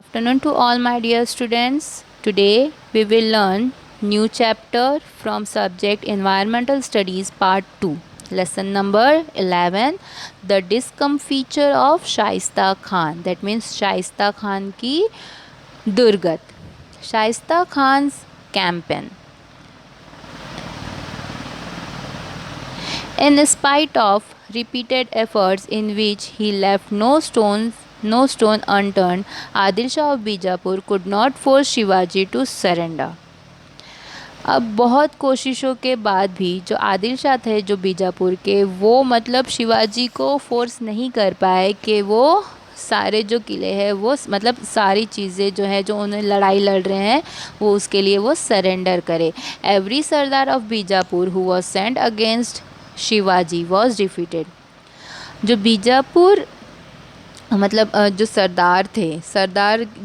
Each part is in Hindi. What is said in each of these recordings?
Afternoon to all my dear students. Today we will learn new chapter from subject Environmental Studies Part 2. Lesson number 11, The Discomfiture of Shaista Khan. That means Shaista Khan ki Durgat. Shaista Khan's campaign. In spite of repeated efforts in which he left no stone unturned, Adil Shah of Bijapur could not force Shivaji to surrender. अब बहुत कोशिशों के बाद भी जो आदिल शाह थे जो बीजापुर के, वो मतलब शिवाजी को फोर्स नहीं कर पाए कि वो सारे जो किले हैं वो मतलब सारी चीज़ें जो है जो उन्हें लड़ाई लड़ रहे हैं वो उसके लिए वो सरेंडर करे. Every Sardar of Bijapur who was sent against Shivaji was defeated. जो बीजापुर मतलब जो सरदार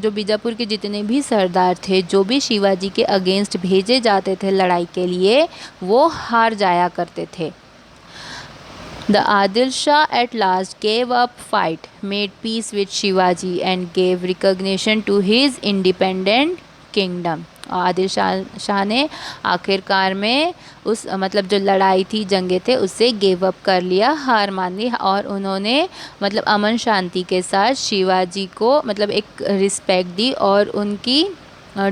जो बीजापुर के जितने भी सरदार थे जो भी शिवाजी के अगेंस्ट भेजे जाते थे लड़ाई के लिए वो हार जाया करते थे. The Adil Shah at last gave up fight, made peace with Shivaji and gave recognition to his independent kingdom. Adil Shah ने आखिरकार में उस मतलब जो लड़ाई थी जंगे थे उससे गिव अप कर लिया, हार मान ली और उन्होंने मतलब अमन शांति के साथ शिवाजी को मतलब एक रिस्पेक्ट दी और उनकी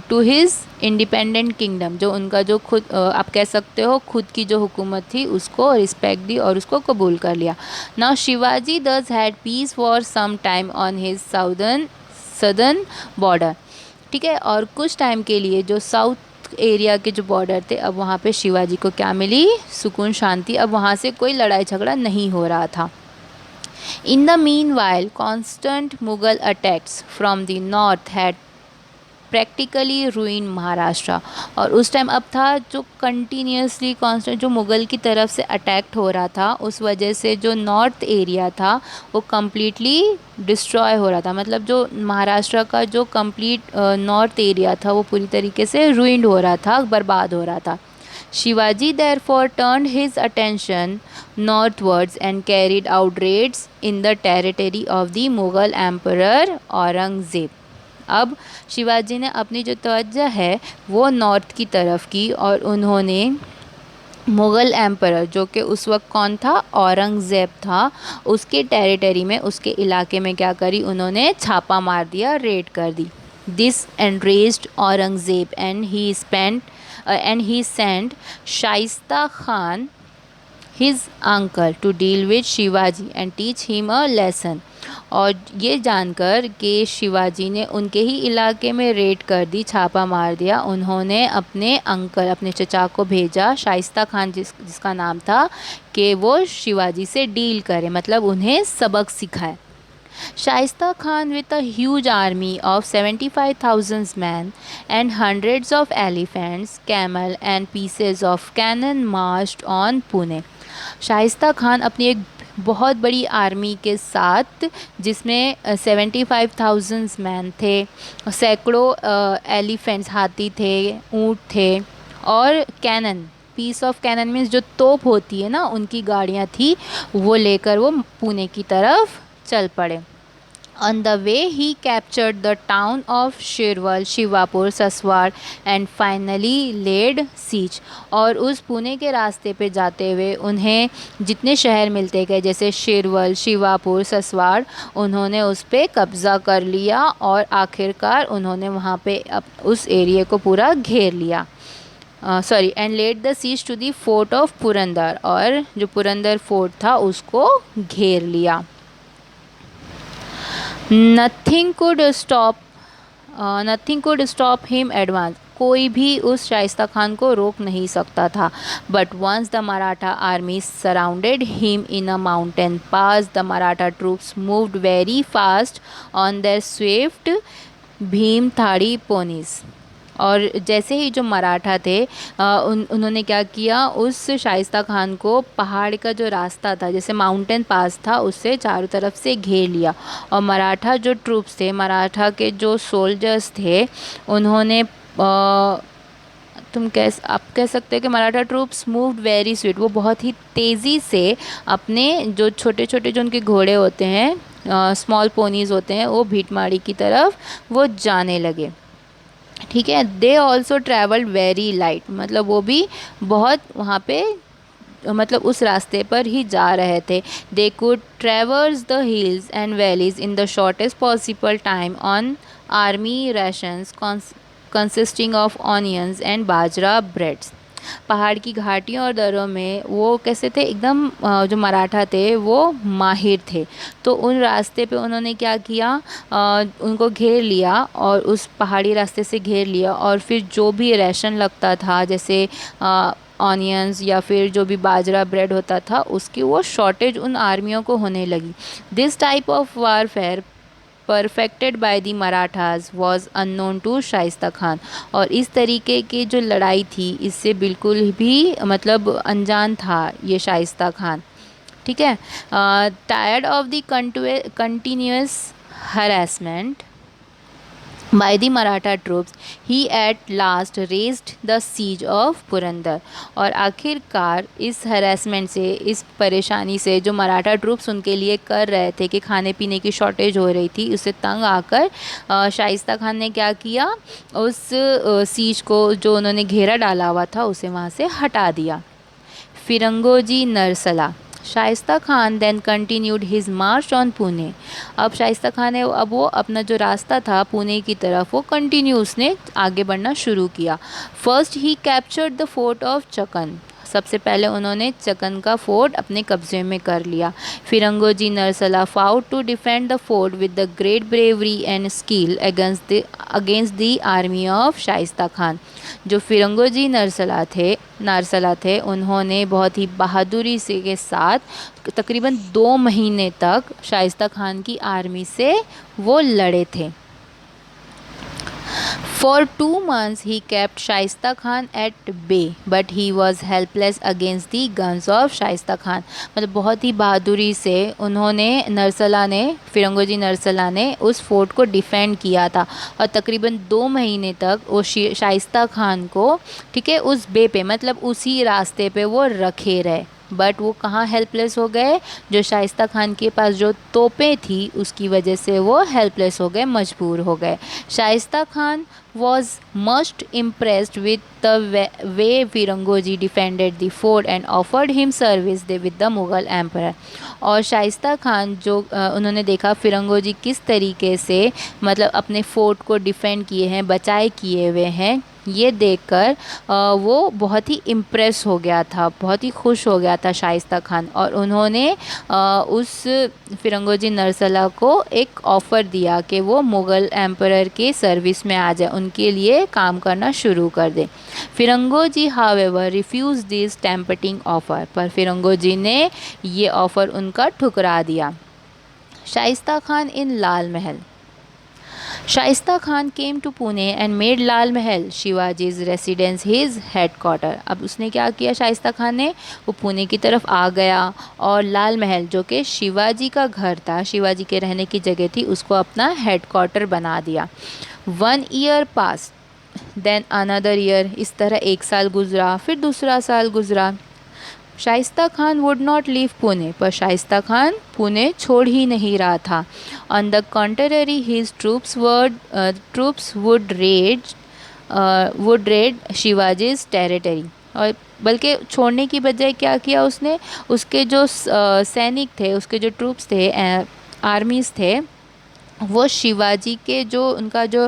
टू हिज इंडिपेंडेंट किंगडम जो उनका जो खुद आप कह सकते हो खुद की जो हुकूमत थी उसको रिस्पेक्ट दी और उसको कबूल कर लिया. Now Shivaji thus had peace for some time on his southern border. ठीक है, और कुछ टाइम के लिए जो साउथ एरिया के जो बॉर्डर थे अब वहाँ पे शिवाजी को क्या मिली, सुकून शांति. अब वहाँ से कोई लड़ाई झगड़ा नहीं हो रहा था. In the mean while constant Mughal attacks from the north had practically रूइन Maharashtra. और उस टाइम अब था जो कंटिन्यूसली कांस्टेंट जो मुग़ल की तरफ से अटैक हो रहा था उस वजह से जो नॉर्थ एरिया था वो कम्प्लीटली डिस्ट्रॉय हो रहा था. मतलब जो महाराष्ट्र का जो कंप्लीट नॉर्थ एरिया था वो पूरी तरीके से रूइंड हो रहा था, बर्बाद हो रहा था. Shivaji therefore turned his attention northwards and carried out raids in the territory of the Mughal Emperor Aurangzeb. अब शिवाजी ने अपनी जो तवज्जो है वो नॉर्थ की तरफ की और उन्होंने मुग़ल एम्परर जो कि उस वक्त कौन था, औरंगज़ेब था, उसके टेरिटरी में उसके इलाके में क्या करी, उन्होंने छापा मार दिया, रेड कर दी. This enraged Aurangzeb and he sent Shaista Khan his uncle to deal with Shivaji and teach him a lesson. और ये जानकर कि शिवाजी ने उनके ही इलाके में रेड कर दी, छापा मार दिया, उन्होंने अपने अंकल अपने चचा को भेजा शाइस्ता खान जिसका नाम था कि वो शिवाजी से डील करे, मतलब उन्हें सबक सिखाए. Shaista Khan with a huge army of 75,000 men and hundreds of elephants, camel and pieces of cannon marched on Pune. Shaista Khan अपनी एक बहुत बड़ी आर्मी के साथ जिसमें 75,000 मैन थे, सैकड़ों एलिफेंट्स हाथी थे, ऊँट थे और cannon, piece of cannon means जो तोप होती है ना उनकी गाड़ियाँ थी, वो लेकर वो पुणे की तरफ चल पड़े. On the way he captured the town of Shirwal, Shivapur, Saswar and finally laid siege. और उस पुणे के रास्ते पे जाते हुए उन्हें जितने शहर मिलते गए जैसे शिरवल, शिवापुर, ससवाड़, उन्होंने उस पर कब्ज़ा कर लिया और आखिरकार उन्होंने वहाँ पे उस एरिया को पूरा घेर लिया. And led the siege to the fort of Purandar, और जो पुरंदर फोर्ट था उसको घेर लिया. Nothing could stop him advance. कोई भी उस शाइस्ता खान को रोक नहीं सकता था. But once the Maratha army surrounded him in a mountain pass, the Maratha troops moved very fast on their swift Bhimthadi ponies. और जैसे ही जो मराठा थे उन्होंने क्या किया, उस शाइस्ता खान को पहाड़ का जो रास्ता था जैसे माउंटेन पास था उससे चारों तरफ से घेर लिया. और मराठा जो ट्रूप्स थे, मराठा के जो सोल्जर्स थे, उन्होंने आप कह सकते हैं कि Maratha troops moved very sweet, वो बहुत ही तेज़ी से अपने जो छोटे छोटे जो उनके घोड़े होते हैं स्मॉल पोनीज़ होते हैं वो भीटमाड़ी की तरफ वो जाने लगे। ठीक है। They also travelled very light, मतलब वो भी बहुत वहाँ पे मतलब उस रास्ते पर ही जा रहे थे। They could ट्रेवर्स the hills and valleys in the shortest possible time on army rations consisting of onions and bajra breads. पहाड़ की घाटियों और दर्रों में वो कैसे थे एकदम, जो मराठा थे वो माहिर थे। तो उन रास्ते पे उन्होंने क्या किया, उनको घेर लिया और उस पहाड़ी रास्ते से घेर लिया, और फिर जो भी राशन लगता था जैसे ऑनियंस या फिर जो भी बाजरा ब्रेड होता था उसकी वो शॉर्टेज उन आर्मियों को होने लगी। This type of warfare perfected by the Marathas was unknown to Shaista Khan. और इस तरीके की जो लड़ाई थी इससे बिल्कुल भी मतलब अनजान था ये शाइस्ता खान। ठीक है। Tired of the continuous harassment by the Maratha troops, he at last raised the siege of Purandar. और आखिरकार इस हरासमेंट से, इस परेशानी से जो मराठा ट्रूप्स उनके लिए कर रहे थे कि खाने पीने की शॉर्टेज हो रही थी, उससे तंग आकर शाइस्ता खान ने क्या किया, उस सीज को जो उन्होंने घेरा डाला हुआ था उसे वहाँ से हटा दिया। Firangoji Narsala. Shaista Khan then continued his march on Pune. अब शाइस्ता खान ने अब वो अपना जो रास्ता था पुणे की तरफ वो कंटिन्यू उसने आगे बढ़ना शुरू किया। फर्स्ट ही captured the fort of Chakan. सबसे पहले उन्होंने चकन का फोर्ट अपने कब्जे में कर लिया। Firangoji Narsala fought to defend the fort with the great bravery and skill against the army of Shaista Khan. जो फिरंगोजी नारसला थे उन्होंने बहुत ही बहादुरी से के साथ तकरीबन 2 महीने तक शाइस्ता खान की आर्मी से वो लड़े थे। For 2 months he kept Shaista Khan at bay, but he was helpless against the guns of Shaista Khan. मतलब बहुत ही बहादुरी से फिरंगोजी नरसला ने उस फोर्ट को डिफेंड किया था, और तकरीबन 2 महीने तक वो शाइस्ता खान को, ठीक है, उस बे पे मतलब उसी रास्ते पे वो रखे रहे। बट वो कहाँ हेल्पलेस हो गए, जो शाइस्ता खान के पास जो तोपें थी उसकी वजह से वो हेल्पलेस हो गए, मजबूर हो गए। Shaista Khan was much impressed with the way Firangoji defended the fort and offered him service with the Mughal emperor। और शाइस्ता खान जो उन्होंने देखा फिरंगोजी किस तरीके से मतलब अपने फोर्ट को डिफेंड किए हैं, बचाए किए हुए हैं, ये देखकर वो बहुत ही इम्प्रेस हो गया था, बहुत ही खुश हो गया था शाइस्ता खान। और उन्होंने उस फिरंगोजी नरसला को एक ऑफ़र दिया कि वो मुग़ल एम्परर के सर्विस में आ जाए, उनके लिए काम करना शुरू कर दे। Firangoji however refused this tempting offer, पर फिरंगोजी ने ये ऑफ़र उनका ठुकरा दिया। Shaista Khan in Lal Mahal. Shaista Khan came to Pune and made Lal Mahal Shivaji's residence his headquarter. अब उसने क्या किया, शाइस्ता खान ने वो पुणे की तरफ आ गया और लाल महल जो कि शिवाजी का घर था, शिवाजी के रहने की जगह थी, उसको अपना हेडक्वार्टर बना दिया। 1 year पास, देन अनदर ईयर, इस तरह 1 साल गुजरा, फिर दूसरा साल गुजरा। Shaista Khan would not leave Pune, पर शाइस्ता खान पुणे छोड़ ही नहीं रहा था। On the contrary his troops would red Shivaji's territory. और बल्कि छोड़ने की बजाय क्या किया उसने, उसके जो सैनिक थे, उसके जो ट्रूप्स थे, आर्मीज़ थे, वो शिवाजी के जो उनका जो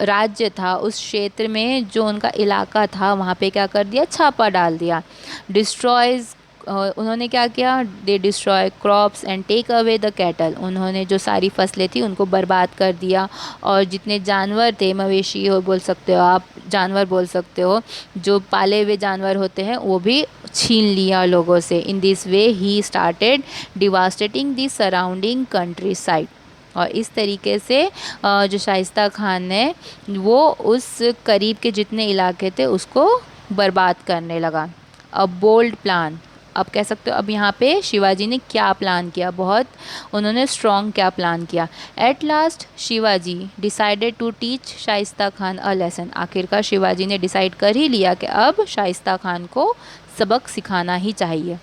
राज्य था, उस क्षेत्र में जो उनका इलाका था वहाँ पे क्या कर दिया, छापा डाल दिया। डिस्ट्रॉयज़, उन्होंने क्या किया, they destroy crops and take away the cattle. उन्होंने जो सारी फसलें थी उनको बर्बाद कर दिया, और जितने जानवर थे, मवेशी हो बोल सकते हो आप, जानवर बोल सकते हो, जो पाले हुए जानवर होते हैं वो भी छीन लिया लोगों से। In this way he started devastating the surrounding country side. और इस तरीके से जो शाइस्ता खान ने वो उस करीब के जितने इलाके थे उसको बर्बाद करने लगा। अब बोल्ड प्लान, अब कह सकते हो अब यहाँ पे शिवाजी ने क्या प्लान किया, बहुत उन्होंने स्ट्रॉन्ग क्या प्लान किया। At last Shivaji decided to teach Shaista Khan a lesson. आखिरकार शिवाजी ने डिसाइड कर ही लिया कि अब शाइस्ता खान को सबक सिखाना ही चाहिए।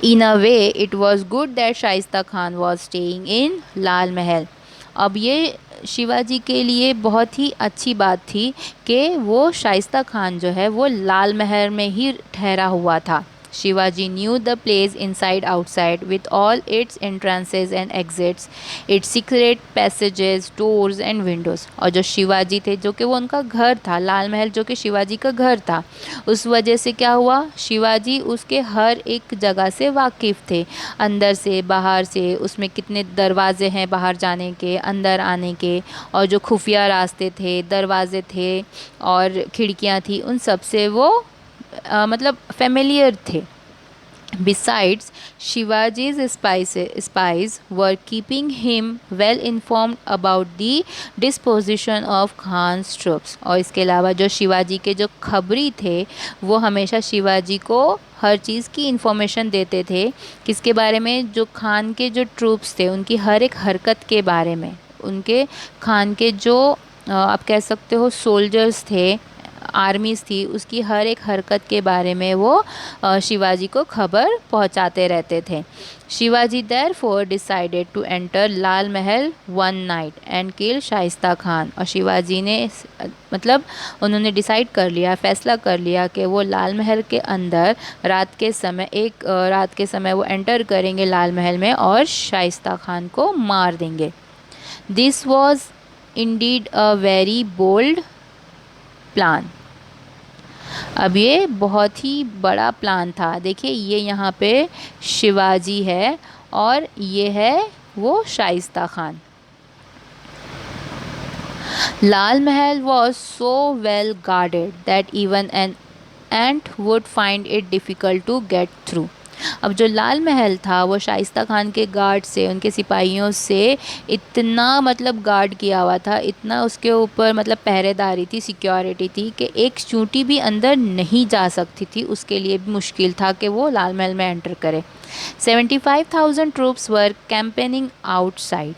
In a way, it was good that Shaista Khan was staying in लाल महल. अब ये शिवाजी के लिए बहुत ही अच्छी बात थी कि वो शाइस्ता खान जो है वो लाल महल में ही ठहरा हुआ था. Shivaji knew the place inside outside with all its entrances and exits, its secret passages, doors and windows. और जो शिवाजी थे, जो कि वो उनका घर था, लाल महल जो कि शिवाजी का घर था, उस वजह से क्या हुआ, शिवाजी उसके हर एक जगह से वाकिफ़ थे, अंदर से बाहर से, उसमें कितने दरवाजे हैं बाहर जाने के, अंदर आने के, और जो खुफिया रास्ते थे, दरवाजे थे और खिड़कियां थी, उन सब से वो मतलब फेमिलियर थे. Besides, Shivaji's spies were keeping him well informed about the disposition of Khan's troops. और इसके अलावा जो शिवाजी के जो खबरी थे वो हमेशा शिवाजी को हर चीज़ की इन्फॉर्मेशन देते थे. किसके बारे में, जो खान के जो ट्रूप्स थे उनकी हर एक हरकत के बारे में, उनके खान के जो आप कह सकते हो सोल्जर्स थे, आर्मीज़ थी, उसकी हर एक हरकत के बारे में वो शिवाजी को खबर पहुंचाते रहते थे. Shivaji therefore decided to enter Lal Mahal one night and kill Shaista Khan. और शिवाजी ने मतलब उन्होंने डिसाइड कर लिया, फ़ैसला कर लिया कि वो लाल महल के अंदर रात के समय वो एंटर करेंगे लाल महल में और शाइस्ता खान को मार देंगे. This was indeed a very bold plan. अब ये बहुत ही बड़ा प्लान था. देखिए ये यहाँ पे शिवाजी है और ये है वो Shaista Khan. Lal Mahal was so well guarded that even an ant would find it difficult to get through. अब जो लाल महल था वो शाइस्ता खान के गार्ड से, उनके सिपाहियों से इतना मतलब गार्ड किया हुआ था, इतना उसके ऊपर मतलब पहरेदारी थी, सिक्योरिटी थी कि एक चूंटी भी अंदर नहीं जा सकती थी. उसके लिए भी मुश्किल था कि वो लाल महल में एंटर करे. 75,000 ट्रूप्स वर कैंपेनिंग आउटसाइड,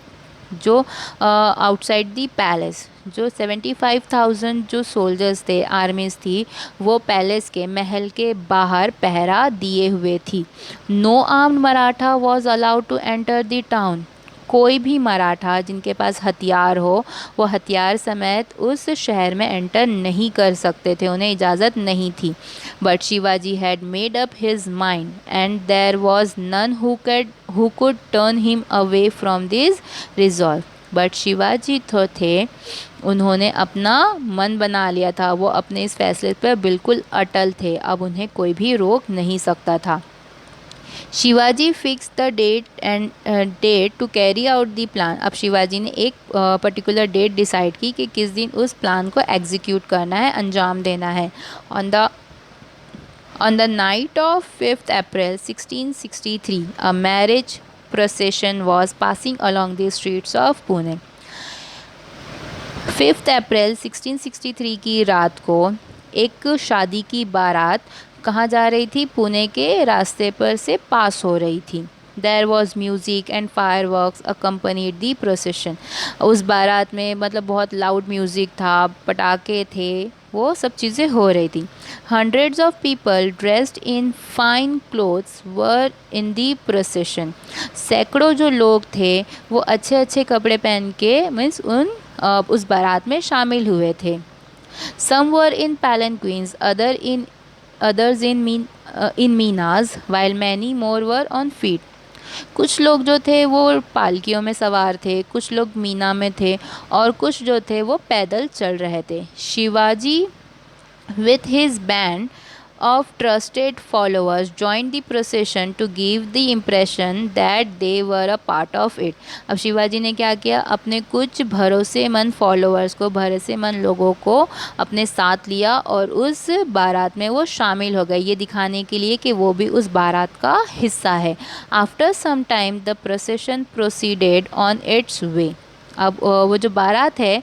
जो आउटसाइड दी पैलेस, जो 75,000 जो सोल्जर्स थे, आर्मीज़ थी, वो पैलेस के, महल के बाहर पहरा दिए हुए थी. No armed Maratha was allowed to enter the town. कोई भी मराठा जिनके पास हथियार हो वो हथियार समेत उस शहर में एंटर नहीं कर सकते थे, उन्हें इजाज़त नहीं थी. But Shivaji had made up his mind and there was none who could turn him away from this resolve. But Shivaji तो थे, उन्होंने अपना मन बना लिया था, वो अपने इस फैसले पर बिल्कुल अटल थे, अब उन्हें कोई भी रोक नहीं सकता था. Shivaji fix the date to carry out the plan. अब शिवाजी ने एक पर्टिकुलर डेट डिसाइड की कि किस दिन उस प्लान को एग्जीक्यूट करना है, अंजाम देना है. On the night of 5th April 1663 a marriage procession was passing along the streets of Pune. 5th April 1663 की रात को एक शादी की बारात कहाँ जा रही थी, पुणे के रास्ते पर से पास हो रही थी. There was music and fireworks accompanied the procession. उस बारात में मतलब बहुत लाउड म्यूज़िक था, पटाखे थे, वो सब चीज़ें हो रही थी. Hundreds of people dressed in fine clothes were in the procession. सैकड़ों जो लोग थे वो अच्छे अच्छे कपड़े पहन के मीन्स उस बारात में शामिल हुए थे. Some were in palanquins, others in मीनाज, while many more were on feet. कुछ लोग जो थे वो पालकियों में सवार थे, कुछ लोग मीना में थे और कुछ जो थे वो पैदल चल रहे थे. Shivaji with his band of trusted followers joined the procession to give the impression that they were a part of it. अब शिवाजी ने क्या किया, अपने कुछ भरोसेमंद फॉलोअर्स को, भरोसेमंद लोगों को अपने साथ लिया और उस बारात में वो शामिल हो गए, ये दिखाने के लिए कि वो भी उस बारात का हिस्सा है. After some time the procession proceeded on its way. अब वो जो बारात है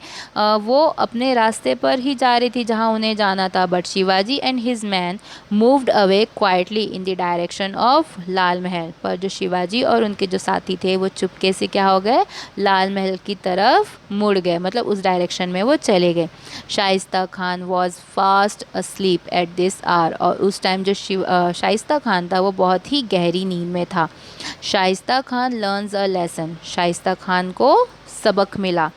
वो अपने रास्ते पर ही जा रही थी जहाँ उन्हें जाना था, but Shivaji and his man moved away quietly in the direction of Lal Mahal. पर जो शिवाजी और उनके जो साथी थे वो चुपके से क्या हो गए, लाल महल की तरफ मुड़ गए, मतलब उस डायरेक्शन में वो चले गए। Shaista Khan was fast asleep at this hour, और उस टाइम जो शाइस्ता खान था वो बहुत ही गहरी नींद में था। Shaista Khan learns a lesson, Shaista Khan को सबक मिला।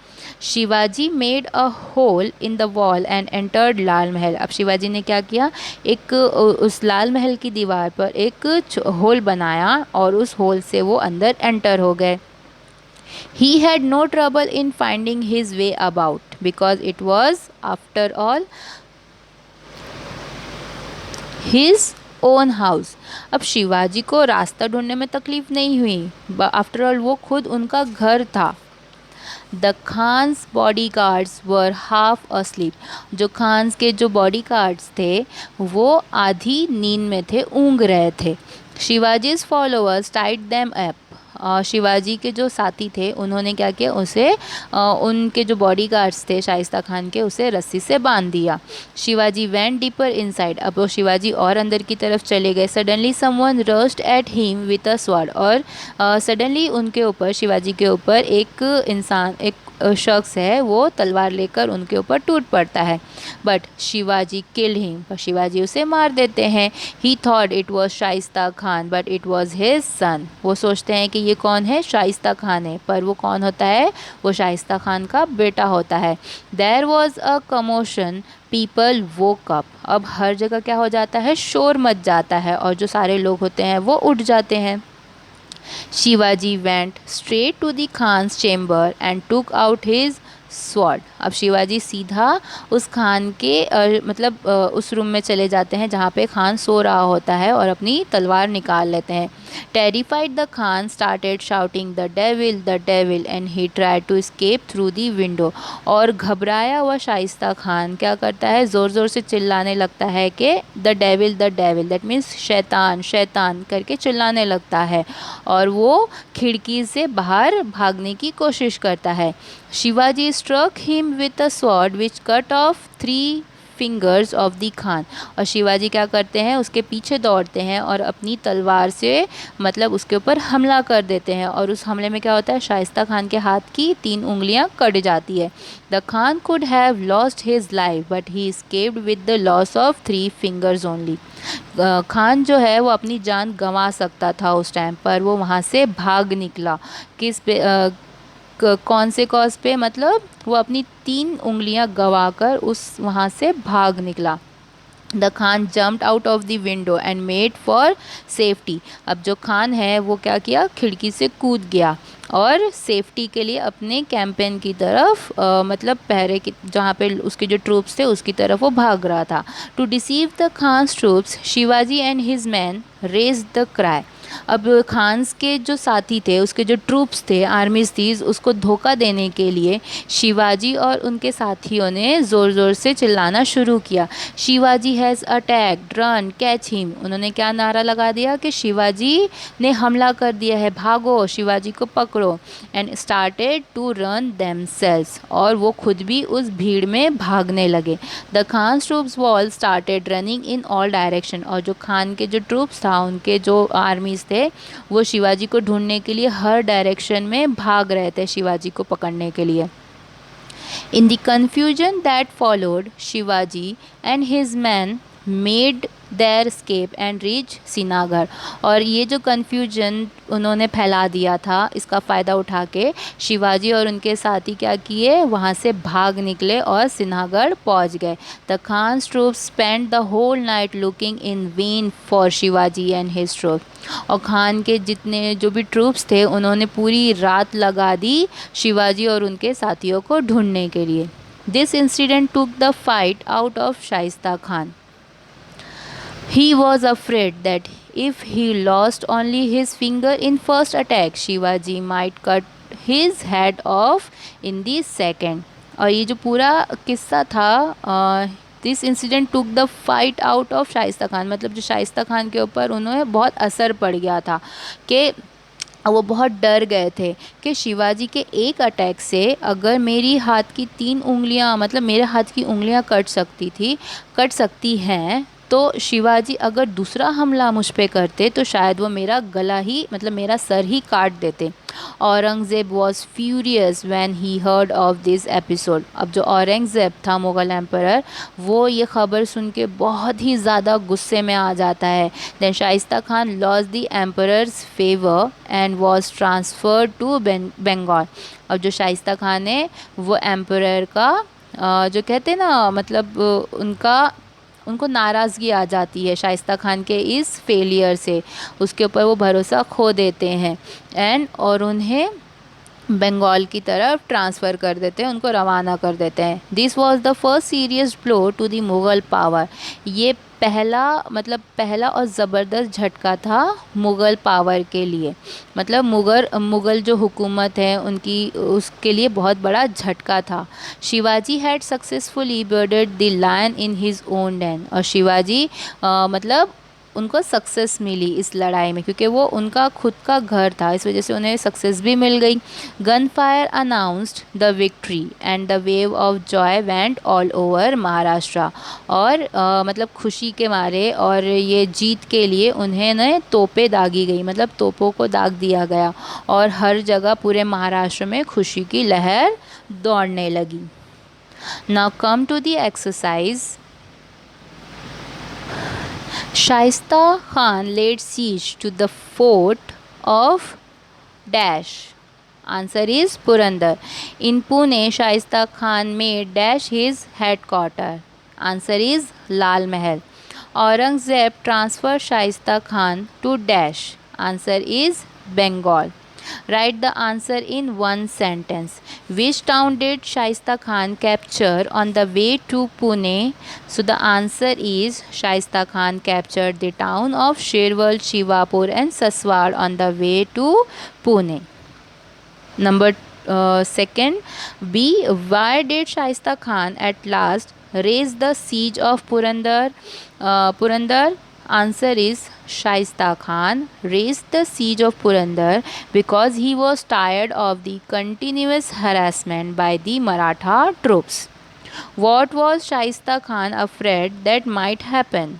Shivaji made a hole in the wall and entered Lal Mahal. अब शिवाजी ने क्या किया, एक उस लाल महल की दीवार पर एक होल बनाया और उस होल से वो अंदर एंटर हो गए। He had no trouble in finding his way about because it was, after all, his own house. अब शिवाजी को रास्ता ढूंढने में तकलीफ नहीं हुई, आफ्टर ऑल वो खुद उनका घर था। The Khan's body guards were half asleep, जो खान्स के जो बॉडी गार्ड्स थे वो आधी नींद में थे, ऊँग रहे थे। Shivaji's followers tied them up, Shivaji के जो साथी थे उन्होंने क्या किया, उसे उनके जो बॉडी गार्ड्स थे शाइस्ता खान के, उसे रस्सी से बांध दिया। शिवाजी वेंट डीपर इनसाइड, अब वो शिवाजी और अंदर की तरफ चले गए। Suddenly someone rushed at him with a sword, और सडनली उनके ऊपर, शिवाजी के ऊपर एक इंसान, एक शख्स है वो तलवार लेकर उनके ऊपर टूट पड़ता है। बट शिवाजी किल हिम, पर शिवाजी उसे मार देते हैं। ही thought it was Shaista Khan but it was his son, वो सोचते हैं कि ये कौन है, शाइस्ता खान है, पर वो कौन होता है, वो शाइस्ता खान का बेटा होता है। There was a commotion, people woke up, अब हर जगह क्या हो जाता है, शोर मच जाता है और जो सारे लोग होते हैं वो उठ जाते हैं। Shivaji went straight to the Khan's chamber and took out his sword, अब शिवाजी सीधा उस खान के उस रूम में चले जाते हैं जहाँ पे खान सो रहा होता है और अपनी तलवार निकाल लेते हैं। Terrified the Khan started shouting the devil and he tried to escape through the window, और घबराया हुआ शाइस्ता खान क्या करता है, ज़ोर ज़ोर से चिल्लाने लगता है कि द डेविल दैट मीन्स शैतान शैतान करके चिल्लाने लगता है, और वो खिड़की से बाहर भागने की कोशिश करता है। Shivaji struck him with a sword which cut off 3 fingers of the Khan, और शिवाजी क्या करते हैं, उसके पीछे दौड़ते हैं और अपनी तलवार से उसके ऊपर हमला कर देते हैं, और उस हमले में क्या होता है, शाइस्ता खान के हाथ की 3 उंगलियां कट जाती है। The Khan could have lost his life but he escaped with the loss of 3 fingers only, Khan जो है वो अपनी जान गंवा सकता था उस टाइम पर, वो वहाँ से भाग निकला। किस पे कौन से कॉज पे, वो अपनी 3 उंगलियां गवाकर उस वहाँ से भाग निकला। The Khan jumped out of the window and made for safety, अब जो खान है वो क्या किया, खिड़की से कूद गया और सेफ्टी के लिए अपने कैंपेन की तरफ पहरे की जहाँ पे उसके जो ट्रूप्स थे उसकी तरफ वो भाग रहा था। To deceive the Khan's troops Shivaji and his men raised the cry, अब खान्स के जो साथी थे, उसके जो ट्रूप्स थे, आर्मीज थी, उसको धोखा देने के लिए शिवाजी और उनके साथियों ने ज़ोर ज़ोर से चिल्लाना शुरू किया। Shivaji has attacked, run, catch him, उन्होंने क्या नारा लगा दिया कि शिवाजी ने हमला कर दिया है, भागो, शिवाजी को पकड़ो। And started to run themselves, और वो खुद भी उस भीड़ में भागने लगे। The Khan's troops wall started running in all direction, और जो खान के जो ट्रूप्स था, उनके जो आर्मीज थे, वो शिवाजी को ढूंढने के लिए हर डायरेक्शन में भाग रहे थे शिवाजी को पकड़ने के लिए। In the confusion that followed, Shivaji and his men made their escape and reached Srinagar, और ये जो कन्फ्यूजन उन्होंने फैला दिया था, इसका फ़ायदा उठा के शिवाजी और उनके साथी क्या किए, वहाँ से भाग निकले और श्रीनगर पहुँच गए। The Khan's troops spend the whole night looking in vain for Shivaji and his troop, और खान के जितने जो भी ट्रूप्स थे उन्होंने पूरी रात लगा दी शिवाजी और उनके साथियों को ढूंढने के लिए। This incident took the fight out of Shaista Khan. He was afraid that if he lost only his finger in first attack, Shivaji might cut his head off in the second. और ये जो पूरा किस्सा था, this incident took the fight out of Shaista Khan, जो शाइस्ता खान के ऊपर उन्हें बहुत असर पड़ गया था कि और वो बहुत डर गए थे कि शिवाजी के एक अटैक से अगर मेरी हाथ की 3 उंगलियां, मतलब मेरे हाथ की उंगलियां कट सकती हैं, तो शिवाजी अगर दूसरा हमला मुझ पे करते तो शायद वो मेरा गला ही, मतलब मेरा सर ही काट देते। Aurangzeb was furious when he heard of this episode. अब जो औरंगज़ेब था मुग़ल एम्परर, वो ये ख़बर सुन के बहुत ही ज़्यादा गुस्से में आ जाता है। Then Shaista Khan lost the emperor's favour and was transferred to Bengal. अब जो शाइस्ता खान है वो एम्परर का जो कहते हैं ना, मतलब उनको नाराज़गी आ जाती है शाइस्ता खान के इस फेलियर से, उसके ऊपर वो भरोसा खो देते हैं और उन्हें बंगाल की तरफ ट्रांसफ़र कर देते हैं, उनको रवाना कर देते हैं। This was the first serious blow to the Mughal power. ये पहला और ज़बरदस्त झटका था मुग़ल पावर के लिए, मतलब मुग़ल जो हुकूमत है उनकी, उसके लिए बहुत बड़ा झटका था। Shivaji had successfully bearded the lion in his own den. और शिवाजी मतलब उनको सक्सेस मिली इस लड़ाई में, क्योंकि वो उनका खुद का घर था, इस वजह से उन्हें सक्सेस भी मिल गई। Gun fire announced the victory and the wave of Joy went all over Maharashtra. और मतलब खुशी के मारे और ये जीत के लिए उन्हें तोपें दागी गई, मतलब तोपों को दाग दिया गया और हर जगह पूरे महाराष्ट्र में खुशी की लहर दौड़ने लगी। Now come to the exercise. Shaista Khan laid siege to the fort of dash. Answer is Purandar. In Pune, Shaista Khan made dash his headquarter. Answer is Lal Mahal. Aurangzeb transferred Shaista Khan to dash. Answer is Bengal. Write the answer in one sentence. Which town did Shaista Khan capture on the way to Pune? So the answer is Shaista Khan captured the town of Sherwal, Shivapur and Saswad on the way to Pune. Number second, B. Why did Shaista Khan at last raise the siege of Purandar? Purandar. Answer is Shaista Khan raised the siege of Purandar because he was tired of the continuous harassment by the Maratha troops. What was Shaista Khan afraid that might happen?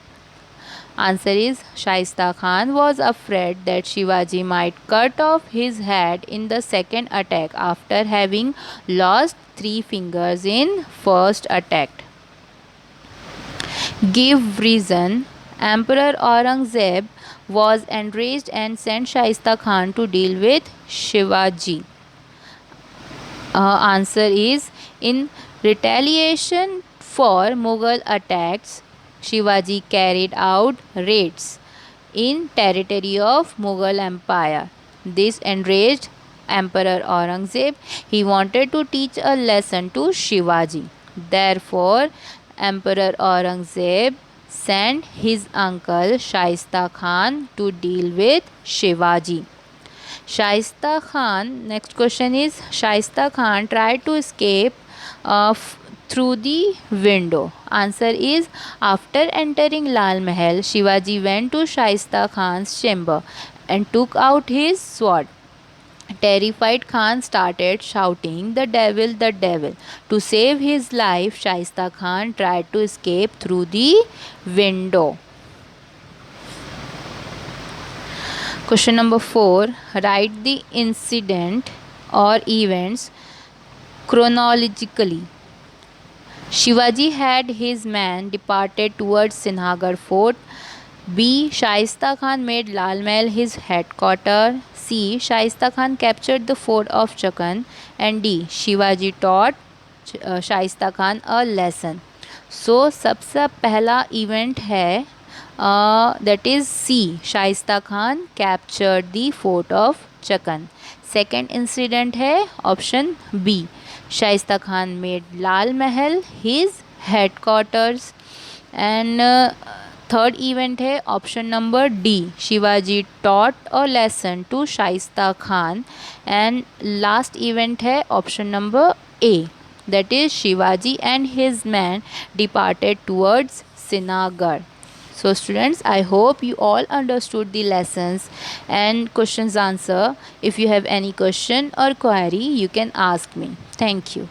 Answer is Shaista Khan was afraid that Shivaji might cut off his head in the second attack after having lost 3 fingers in first attack. Give reason. Emperor Aurangzeb was enraged and sent Shaista Khan to deal with Shivaji. Answer is in retaliation for Mughal attacks, Shivaji carried out raids in territory of Mughal Empire. This enraged Emperor Aurangzeb. He wanted to teach a lesson to Shivaji. Therefore, Emperor Aurangzeb sent his uncle Shaista Khan to deal with Shivaji. Shaista Khan, next question is Shaista Khan tried to escape through the window. Answer is after entering Lal Mahal, Shivaji went to Shaista Khan's chamber and took out his sword. Terrified Khan started shouting, "The devil, the devil." To save his life, Shaista Khan tried to escape through the window. Question number 4. Write the incident or events chronologically. Shivaji had his men departed towards Sinhagar fort. B. Shaista Khan made Lal Mahal his headquarters. C. Shaista Khan captured the fort of Chakan. And D. Shivaji taught Shaista Khan a lesson. So सबसे पहला इवेंट है that is C. Shaista Khan captured the fort of Chakan. Second incident है option B. Shaista Khan made Lal Mahal his headquarters. And third event है option number D. Shivaji taught a lesson to Shaista Khan. And last event है option number A. That is Shivaji and his men departed towards Srinagar. So students, I hope you all understood the lessons and questions answer. If you have any question or query, you can ask me. Thank you.